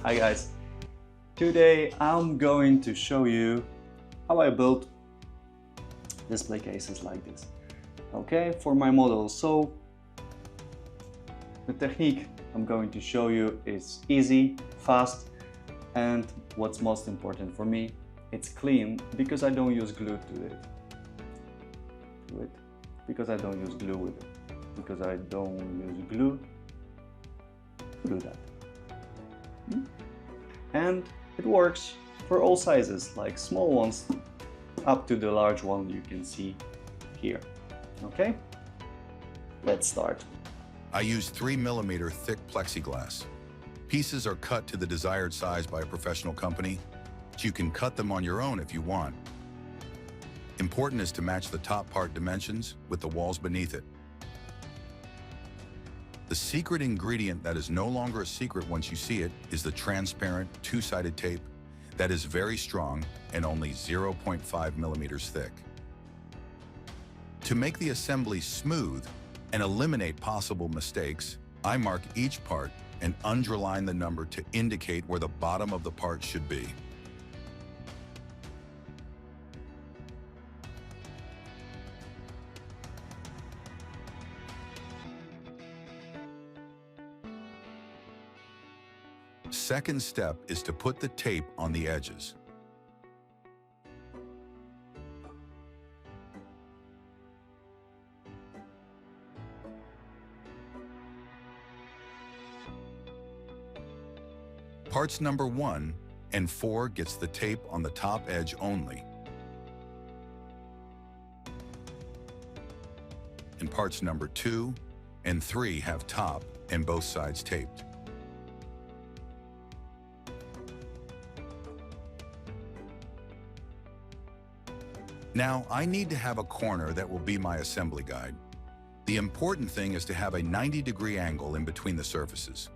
Hi guys! Today I'm going to show you how I built display cases like this, okay, for my models. So the technique I'm going to show you is easy, fast, and what's most important for me, it's clean because I don't use glue to it. Because I don't use glue with it. Because I don't use glue to do that. And it works for all sizes, like small ones up to the large one you can see here. Okay, let's start. I use 3mm thick plexiglass. Pieces are cut to the desired size by a professional company, but you can cut them on your own if you want. Important is to match the top part dimensions with the walls beneath it. The secret ingredient that is no longer a secret once you see it is the transparent two-sided tape that is very strong and only 0.5mm thick. To make the assembly smooth and eliminate possible mistakes, I mark each part and underline the number to indicate where the bottom of the part should be. Second step is to put the tape on the edges. Parts number 1 and 4 gets the tape on the top edge only. And parts number 2 and 3 have top and both sides taped. Now, I need to have a corner that will be my assembly guide. The important thing is to have a 90-degree angle in between the surfaces.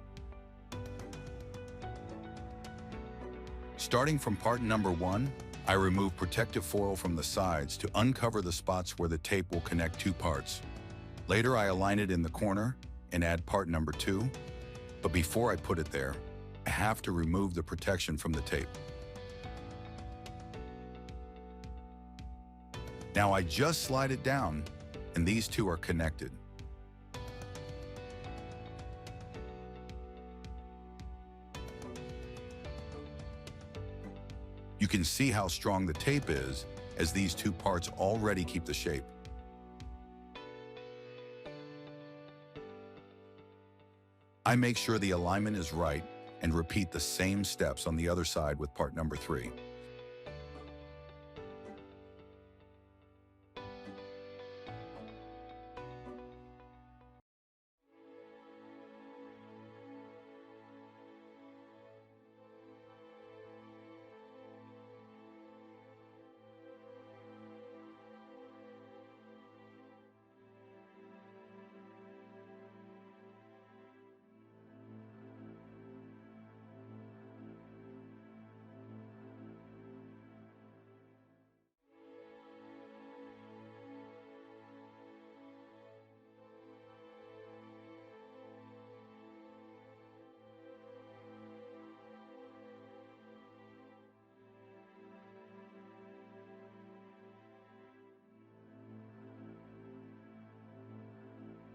Starting from part number 1, I remove protective foil from the sides to uncover the spots where the tape will connect two parts. Later, I align it in the corner and add part number 2. But before I put it there, I have to remove the protection from the tape. Now I just slide it down, and these two are connected. You can see how strong the tape is, as these two parts already keep the shape. I make sure the alignment is right and repeat the same steps on the other side with part number 3.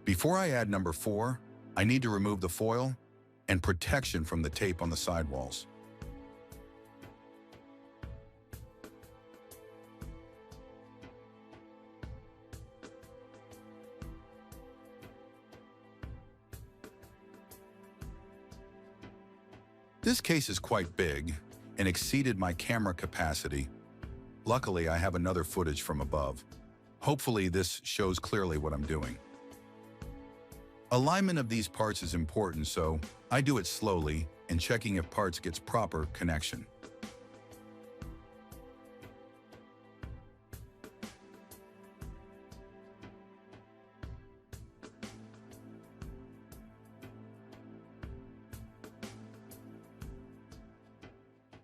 Before I add number 4, I need to remove the foil and protection from the tape on the sidewalls. This case is quite big and exceeded my camera capacity. Luckily, I have another footage from above. Hopefully, this shows clearly what I'm doing. Alignment of these parts is important, so I do it slowly and checking if parts gets proper connection.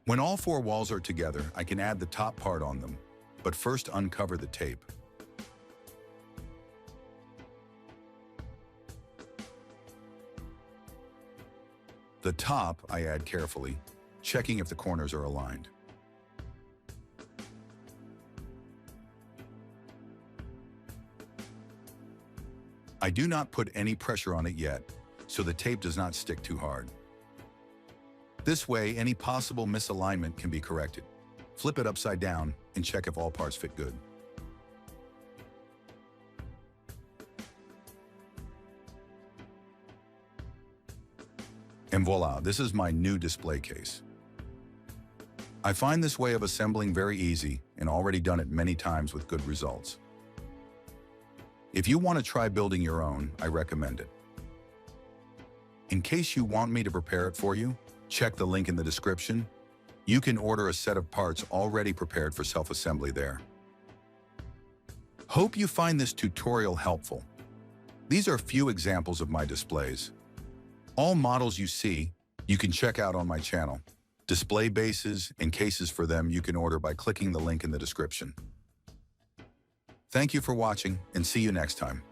When all 4 walls are together, I can add the top part on them, but first uncover the tape. The top I add carefully, checking if the corners are aligned. I do not put any pressure on it yet, so the tape does not stick too hard. This way, any possible misalignment can be corrected. Flip it upside down and check if all parts fit good. And voila, this is my new display case. I find this way of assembling very easy and already done it many times with good results. If you want to try building your own, I recommend it. In case you want me to prepare it for you, check the link in the description. You can order a set of parts already prepared for self-assembly there. Hope you find this tutorial helpful. These are a few examples of my displays. All models you see, you can check out on my channel. Display bases and cases for them you can order by clicking the link in the description. Thank you for watching, and see you next time.